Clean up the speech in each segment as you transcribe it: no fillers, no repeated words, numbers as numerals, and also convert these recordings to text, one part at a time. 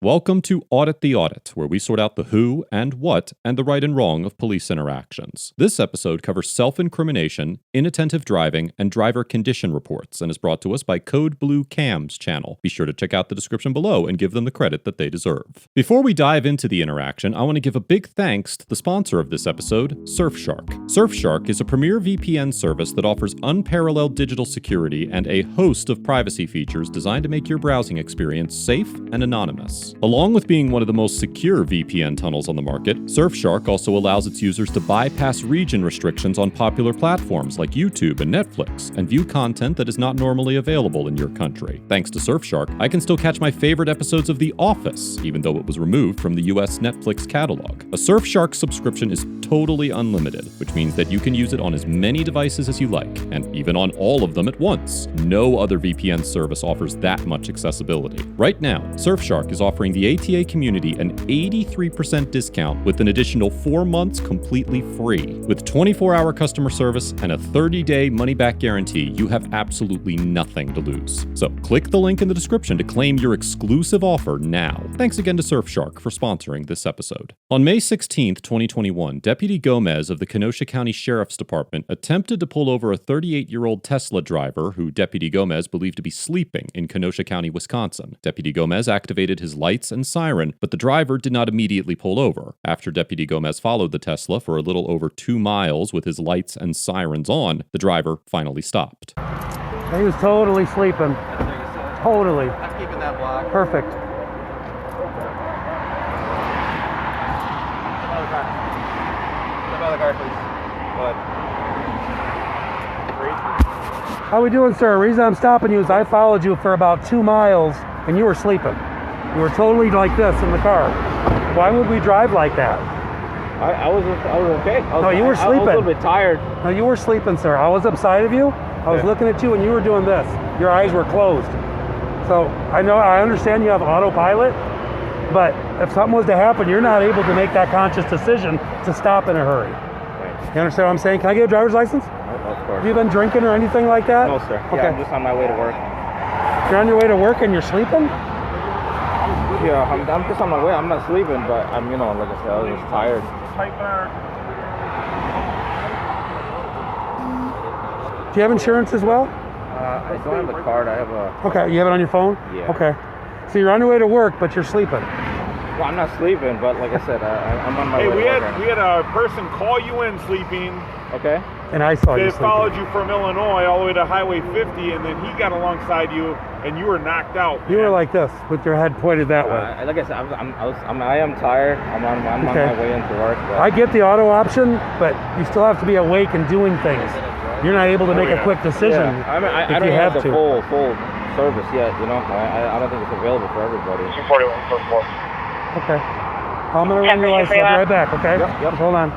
Welcome to Audit the Audit, where we sort out the who and what and the right and wrong of police interactions. This episode covers self-incrimination, inattentive driving, and driver condition reports, and is brought to us by Code Blue Cam's channel. Be sure to check out the description below and give them the credit that they deserve. Before we dive into the interaction, I want to give a big thanks to the sponsor of this episode, Surfshark. Surfshark is a premier VPN service that offers unparalleled digital security and a host of privacy features designed to make your browsing experience safe and anonymous. Along with being one of the most secure VPN tunnels on the market, Surfshark also allows its users to bypass region restrictions on popular platforms like YouTube and Netflix and view content that is not normally available in your country. Thanks to Surfshark, I can still catch my favorite episodes of The Office, even though it was removed from the US Netflix catalog. A Surfshark subscription is totally unlimited, which means that you can use it on as many devices as you like, and even on all of them at once. No other VPN service offers that much accessibility. Right now, Surfshark is offering the ATA community an 83% discount with an additional 4 months completely free. With 24-hour customer service and a 30-day money-back guarantee, you have absolutely nothing to lose. So click the link in the description to claim your exclusive offer now. Thanks again to Surfshark for sponsoring this episode. On May 16th, 2021, Deputy Gomez of the Kenosha County Sheriff's Department attempted to pull over a 38-year-old Tesla driver who Deputy Gomez believed to be sleeping in Kenosha County, Wisconsin. Deputy Gomez activated his lights and siren, but the driver did not immediately pull over. After Deputy Gomez followed the Tesla for a little over 2 miles with his lights and sirens on, the driver finally stopped. He was totally sleeping. Totally. I'm keeping that block. Perfect. Step out of the car. Step out of the car, please. What? How we doing, sir? The reason I'm stopping you is I followed you for about 2 miles and you were sleeping. You were totally like this in the car. Why would we drive like that? I was okay. No, you were sleeping. I was a little bit tired. No, you were sleeping, sir. I was upside of you. I was looking at you and you were doing this. Your eyes were closed. So I understand you have autopilot, but if something was to happen, you're not able to make that conscious decision to stop in a hurry. Right. You understand what I'm saying? Can I get a driver's license? Of course. Have you been drinking or anything like that? No, sir. Okay. Yeah, I'm just on my way to work. You're on your way to work and you're sleeping? Yeah, I'm just on my way. I'm not sleeping, but I'm, like I said, I was just tired. Do you have insurance as well? I don't have a card. I have a... Okay, you have it on your phone? Yeah. Okay. So you're on your way to work, but you're sleeping. Well, I'm not sleeping, but like I said, I'm on my way to work. We had a person call you in sleeping. Okay. And I saw you They sleeping. followed you from Illinois all the way to Highway 50, and then he got alongside you, and you were knocked out. You were like this, with your head pointed that way. Like I said, I am tired. I'm on Okay. my way into work. But I get the auto option, but you still have to be awake and doing things. You're not able to make a quick decision yeah. I mean, I if don't you have have the to. full service yet. I don't think it's available for everybody. 241.4. Okay. I'm going to run your license. I'll be right back, okay? Yep. Just hold on.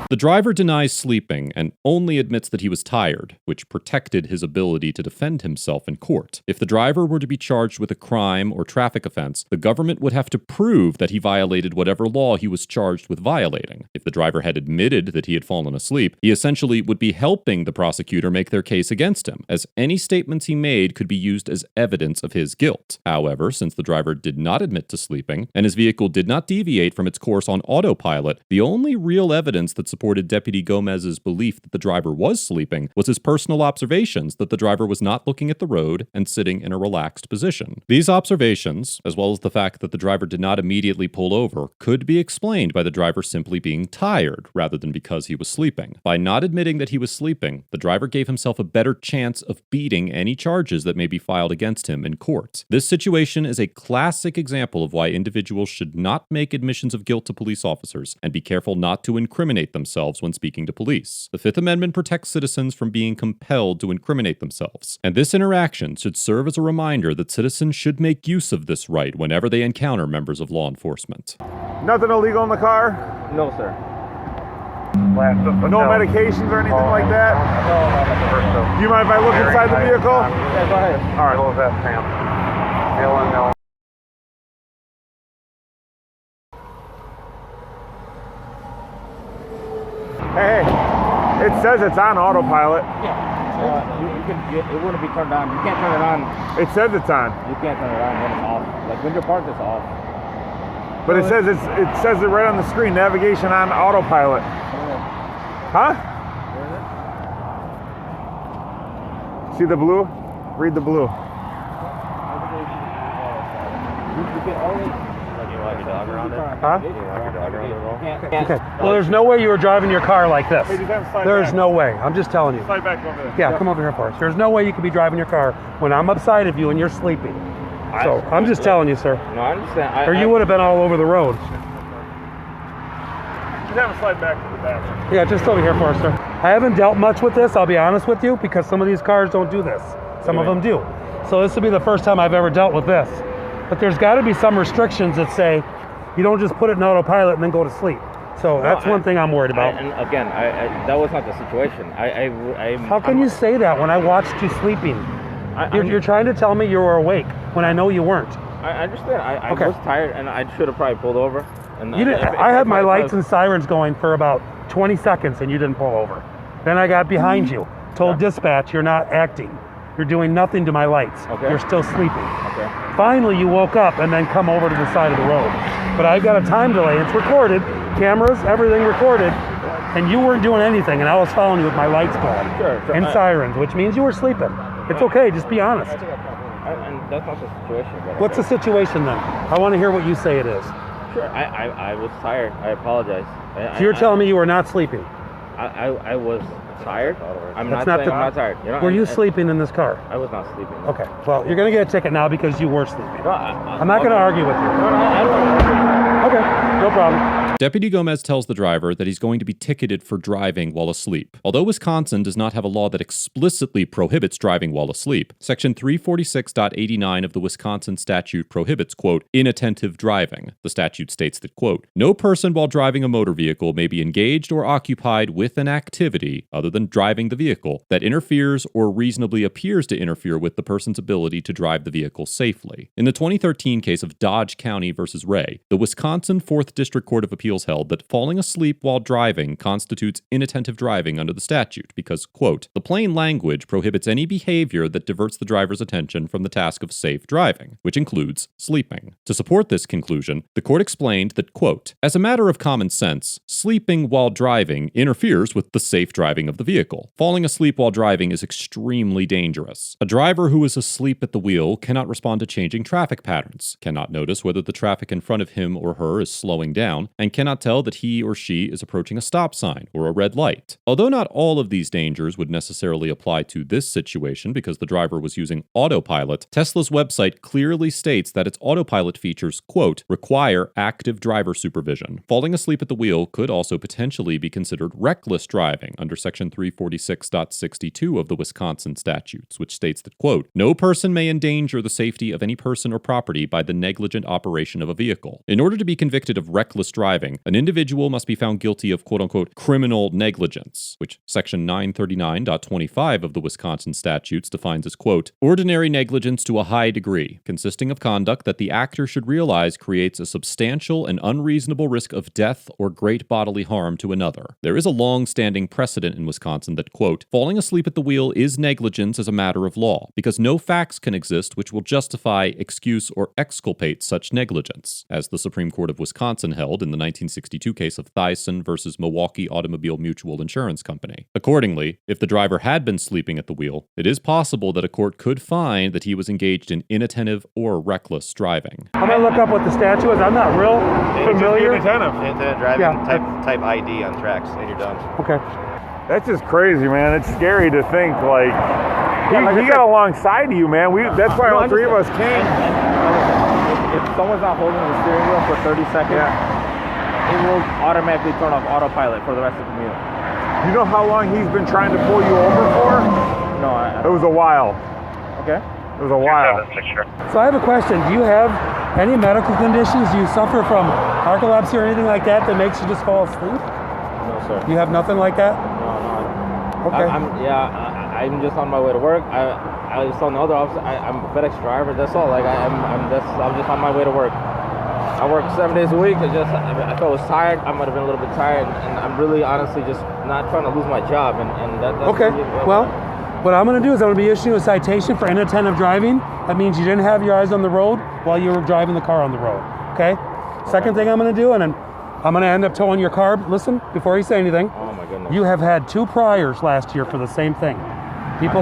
The driver denies sleeping and only admits that he was tired, which protected his ability to defend himself in court. If the driver were to be charged with a crime or traffic offense, the government would have to prove that he violated whatever law he was charged with violating. If the driver had admitted that he had fallen asleep, he essentially would be helping the prosecutor make their case against him, as any statements he made could be used as evidence of his guilt. However, since the driver did not admit to sleeping, and his vehicle did not deviate from its course on autopilot, the only real evidence that supported Deputy Gomez's belief that the driver was sleeping was his personal observations that the driver was not looking at the road and sitting in a relaxed position. These observations, as well as the fact that the driver did not immediately pull over, could be explained by the driver simply being tired rather than because he was sleeping. By not admitting that he was sleeping, the driver gave himself a better chance of beating any charges that may be filed against him in court. This situation is a classic example of why individuals should not make admissions of guilt to police officers and be careful not to incriminate themselves when speaking to police. The Fifth Amendment protects citizens from being compelled to incriminate themselves, and this interaction should serve as a reminder that citizens should make use of this right whenever they encounter members of law enforcement. Nothing illegal in the car? No, sir. No medications or anything like that? No. Do you mind if I look inside the vehicle? Yeah, go ahead. All right. What was that, Sam? No. Hey, it says it's on autopilot. It wouldn't be turned on. You can't turn it on. It says it's on. You can't turn it on when it's off. Like when you're parked, it's off. But it says it right on the screen, navigation on autopilot. Huh? See the blue? Read the blue. Huh? Okay. Well, there's no way you were driving your car like this. There's no way. I'm just telling you. Slide back over there. Yeah, come over here for us. There's no way you could be driving your car when I'm upside of you and you're sleeping. So I'm just telling you, sir. No, I understand. Or you would have been all over the road. Just have a slide back to the back. Yeah, just over here for us, sir. I haven't dealt much with this, I'll be honest with you, because some of these cars don't do this. Some of them do. So this will be the first time I've ever dealt with this. But there's got to be some restrictions that say you don't just put it in autopilot and then go to sleep. So that's one thing I'm worried about. And again, that was not the situation. How can you say that when I watched you sleeping? You're trying to tell me you were awake when I know you weren't. I understand. I was tired, and I should have probably pulled over. And You didn't, I had my lights and sirens going for about 20 seconds, and you didn't pull over. Then I got behind you, told dispatch you're not acting. You're doing nothing to my lights. Okay. You're still sleeping. Okay. Finally, you woke up and then come over to the side of the road. But I've got a time delay. It's recorded, cameras, everything recorded, and you weren't doing anything, and I was following you with my lights going Sure. and sirens, which means you were sleeping. It's okay, just be honest. And that's not the situation. But What's the situation then? I want to hear what you say it is. Sure. I was tired. I apologize. So you're telling me you were not sleeping? I was tired. I'm That's not not saying I'm not tired. You know, Were you sleeping in this car? I was not sleeping. Okay, well, you're going to get a ticket now because you were sleeping. No, I'm not going to argue with you. No, I don't. Okay, no problem. Deputy Gomez tells the driver that he's going to be ticketed for driving while asleep. Although Wisconsin does not have a law that explicitly prohibits driving while asleep, Section 346.89 of the Wisconsin statute prohibits, quote, inattentive driving. The statute states that, quote, no person while driving a motor vehicle may be engaged or occupied with an activity, other than driving the vehicle, that interferes or reasonably appears to interfere with the person's ability to drive the vehicle safely. In the 2013 case of Dodge County versus Ray, the Wisconsin 4th District Court of Appeals held that falling asleep while driving constitutes inattentive driving under the statute because, quote, the plain language prohibits any behavior that diverts the driver's attention from the task of safe driving, which includes sleeping. To support this conclusion, the court explained that, quote, as a matter of common sense, sleeping while driving interferes with the safe driving of the vehicle. Falling asleep while driving is extremely dangerous. A driver who is asleep at the wheel cannot respond to changing traffic patterns, cannot notice whether the traffic in front of him or her is slowing down, and cannot tell that he or she is approaching a stop sign or a red light. Although not all of these dangers would necessarily apply to this situation because the driver was using Autopilot, Tesla's website clearly states that its Autopilot features, quote, require active driver supervision. Falling asleep at the wheel could also potentially be considered reckless driving under Section 346.62 of the Wisconsin statutes, which states that, quote, no person may endanger the safety of any person or property by the negligent operation of a vehicle. In order to be convicted of reckless driving, an individual must be found guilty of quote-unquote criminal negligence, which Section 939.25 of the Wisconsin statutes defines as, quote, ordinary negligence to a high degree, consisting of conduct that the actor should realize creates a substantial and unreasonable risk of death or great bodily harm to another. There is a long-standing precedent in Wisconsin that, quote, falling asleep at the wheel is negligence as a matter of law, because no facts can exist which will justify, excuse, or exculpate such negligence, as the Supreme Court of Wisconsin held in the 1962 case of Thyssen versus Milwaukee Automobile Mutual Insurance Company. Accordingly, if the driver had been sleeping at the wheel, it is possible that a court could find that he was engaged in inattentive or reckless driving. I'm going to look up what the statute is. I'm not real familiar. Inattentive driving, Yeah. type ID on tracks, and you're done. Okay. That's just crazy, man. It's scary to think, like, he got alongside you, man. That's why all three of us came. If someone's not holding the steering wheel for 30 seconds, it will automatically turn off autopilot for the rest of the commute. You know how long he's been trying to pull you over for? No, It was a while. Okay. It was a while. So I have a question. Do you have any medical conditions? Do you suffer from narcolepsy or anything like that makes you just fall asleep? No, sir. You have nothing like that? No. Okay. I'm just on my way to work. I was telling the other officer, I'm a FedEx driver. That's all. Like I'm just on my way to work. I work 7 days a week. I thought I was tired. I might have been a little bit tired, and I'm really honestly just not trying to lose my job. And that's Okay. really, Well, what I'm going to do is I'm going to be issuing a citation for inattentive driving. That means you didn't have your eyes on the road while you were driving the car on the road. Okay? Second thing I'm going to do, and then I'm going to end up towing your car. Listen, before you say anything, Oh my goodness. you have had 2 priors last year for the same thing. People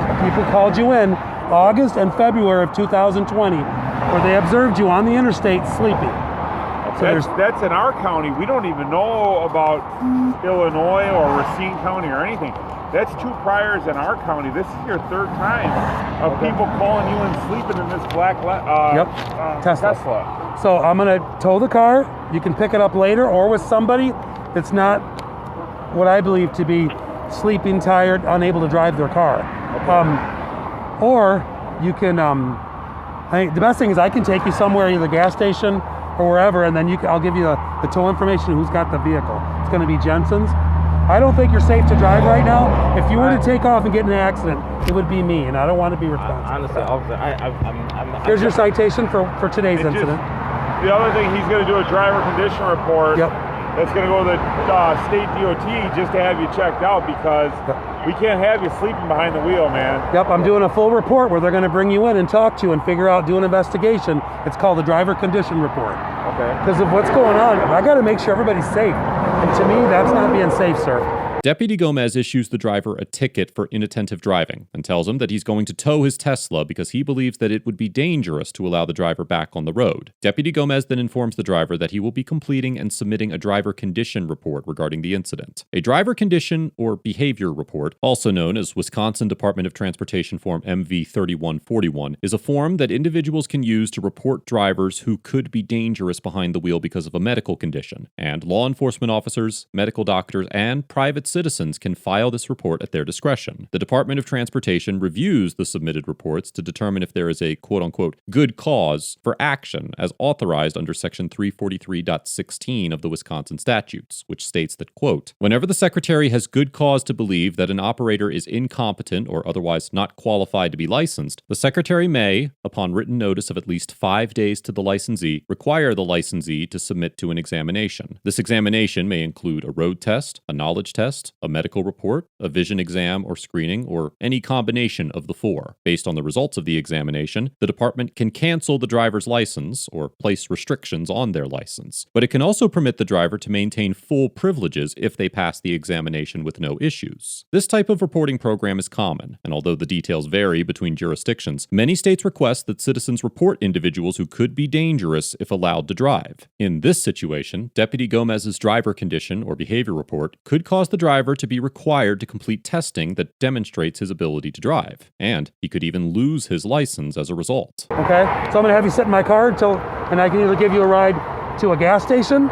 called you in August and February of 2020, where they observed you on the interstate sleeping. So That's in our county. We don't even know about Illinois or Racine County or anything. That's 2 priors in our county. This is your 3rd time of people calling you and sleeping in this black Tesla. So I'm going to tow the car. You can pick it up later or with somebody that's not what I believe to be sleeping, tired, unable to drive their car. Or you can, I think the best thing is I can take you somewhere, either gas station or wherever, and then I'll give you the tow information, who's got the vehicle. It's going to be Jensen's. I don't think you're safe to drive right now. If you were to take off and get in an accident, it would be me, and I don't want to be responsible. Honestly, officer, Here's your citation for today's incident. The other thing, he's going to do a driver condition report. Yep. That's going to go to the state DOT just to have you checked out, because we can't have you sleeping behind the wheel, man. Yep, I'm doing a full report where they're going to bring you in and talk to you and figure out, do an investigation. It's called the driver condition report. Okay. Because of what's going on, I got to make sure everybody's safe. And to me, that's not being safe, sir. Deputy Gomez issues the driver a ticket for inattentive driving and tells him that he's going to tow his Tesla because he believes that it would be dangerous to allow the driver back on the road. Deputy Gomez then informs the driver that he will be completing and submitting a driver condition report regarding the incident. A driver condition or behavior report, also known as Wisconsin Department of Transportation Form MV 3141, is a form that individuals can use to report drivers who could be dangerous behind the wheel because of a medical condition, and law enforcement officers, medical doctors, and private citizens can file this report at their discretion. The Department of Transportation reviews the submitted reports to determine if there is a quote-unquote good cause for action as authorized under Section 343.16 of the Wisconsin statutes, which states that, quote, whenever the Secretary has good cause to believe that an operator is incompetent or otherwise not qualified to be licensed, the Secretary may, upon written notice of at least 5 days to the licensee, require the licensee to submit to an examination. This examination may include a road test, a knowledge test, a medical report, a vision exam or screening, or any combination of the 4. Based on the results of the examination, the department can cancel the driver's license or place restrictions on their license. But it can also permit the driver to maintain full privileges if they pass the examination with no issues. This type of reporting program is common, and although the details vary between jurisdictions, many states request that citizens report individuals who could be dangerous if allowed to drive. In this situation, Deputy Gomez's driver condition or behavior report could cause the driver to be required to complete testing that demonstrates his ability to drive, and he could even lose his license as a result. Okay, so I'm going to have you sit in my car and I can either give you a ride to a gas station,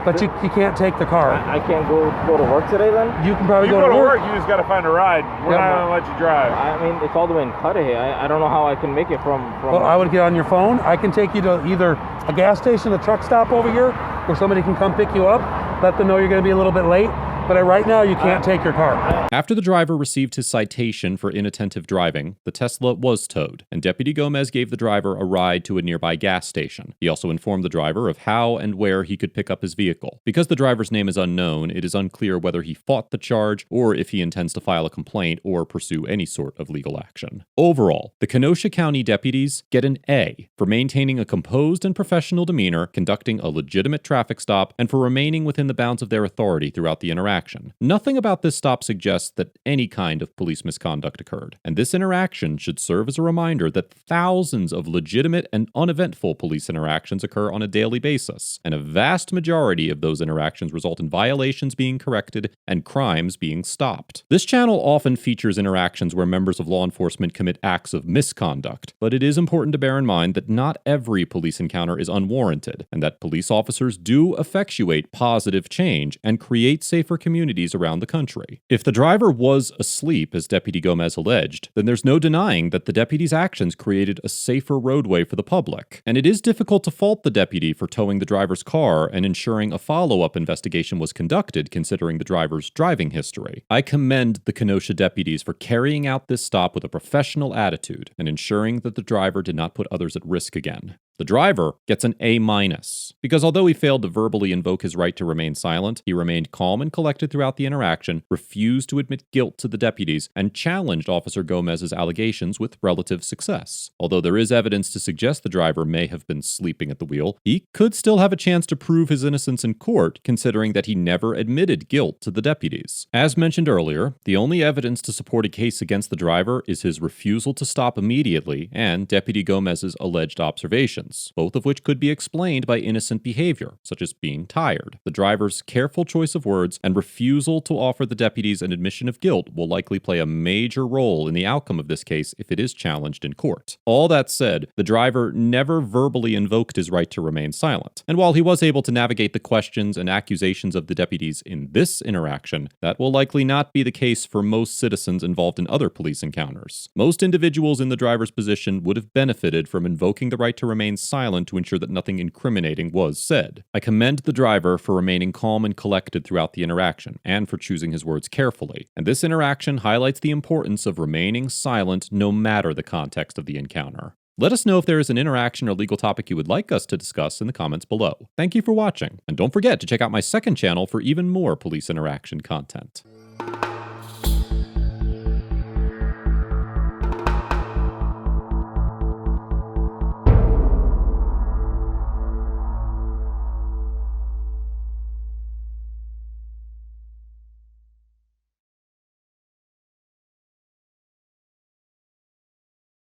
but you can't take the car. I can't go to work today then? You can probably You go to work. you just got to find a ride. We're not going to let you drive. I mean, it's all the way in Cudahy. I don't know how I can make it from... Well, I would get on your phone. I can take you to either a gas station, a truck stop over here, where somebody can come pick you up, let them know you're going to be a little bit late. But right now, you can't take your car. After the driver received his citation for inattentive driving, the Tesla was towed, and Deputy Gomez gave the driver a ride to a nearby gas station. He also informed the driver of how and where he could pick up his vehicle. Because the driver's name is unknown, it is unclear whether he fought the charge or if he intends to file a complaint or pursue any sort of legal action. Overall, the Kenosha County deputies get an A for maintaining a composed and professional demeanor, conducting a legitimate traffic stop, and for remaining within the bounds of their authority throughout the interaction. Nothing about this stop suggests that any kind of police misconduct occurred, and this interaction should serve as a reminder that thousands of legitimate and uneventful police interactions occur on a daily basis, and a vast majority of those interactions result in violations being corrected and crimes being stopped. This channel often features interactions where members of law enforcement commit acts of misconduct, but it is important to bear in mind that not every police encounter is unwarranted, and that police officers do effectuate positive change and create safer communities around the country. If the driver was asleep, as Deputy Gomez alleged, then there's no denying that the deputy's actions created a safer roadway for the public. And it is difficult to fault the deputy for towing the driver's car and ensuring a follow-up investigation was conducted considering the driver's driving history. I commend the Kenosha deputies for carrying out this stop with a professional attitude and ensuring that the driver did not put others at risk again. The driver gets an A-, because although he failed to verbally invoke his right to remain silent, he remained calm and collected throughout the interaction, refused to admit guilt to the deputies, and challenged Officer Gomez's allegations with relative success. Although there is evidence to suggest the driver may have been sleeping at the wheel, he could still have a chance to prove his innocence in court, considering that he never admitted guilt to the deputies. As mentioned earlier, the only evidence to support a case against the driver is his refusal to stop immediately and Deputy Gomez's alleged observations, both of which could be explained by innocent behavior, such as being tired. The driver's careful choice of words and refusal to offer the deputies an admission of guilt will likely play a major role in the outcome of this case if it is challenged in court. All that said, the driver never verbally invoked his right to remain silent, and while he was able to navigate the questions and accusations of the deputies in this interaction, that will likely not be the case for most citizens involved in other police encounters. Most individuals in the driver's position would have benefited from invoking the right to remain silent to ensure that nothing incriminating was said. I commend the driver for remaining calm and collected throughout the interaction, and for choosing his words carefully. And this interaction highlights the importance of remaining silent no matter the context of the encounter. Let us know if there is an interaction or legal topic you would like us to discuss in the comments below. Thank you for watching, and don't forget to check out my second channel for even more police interaction content.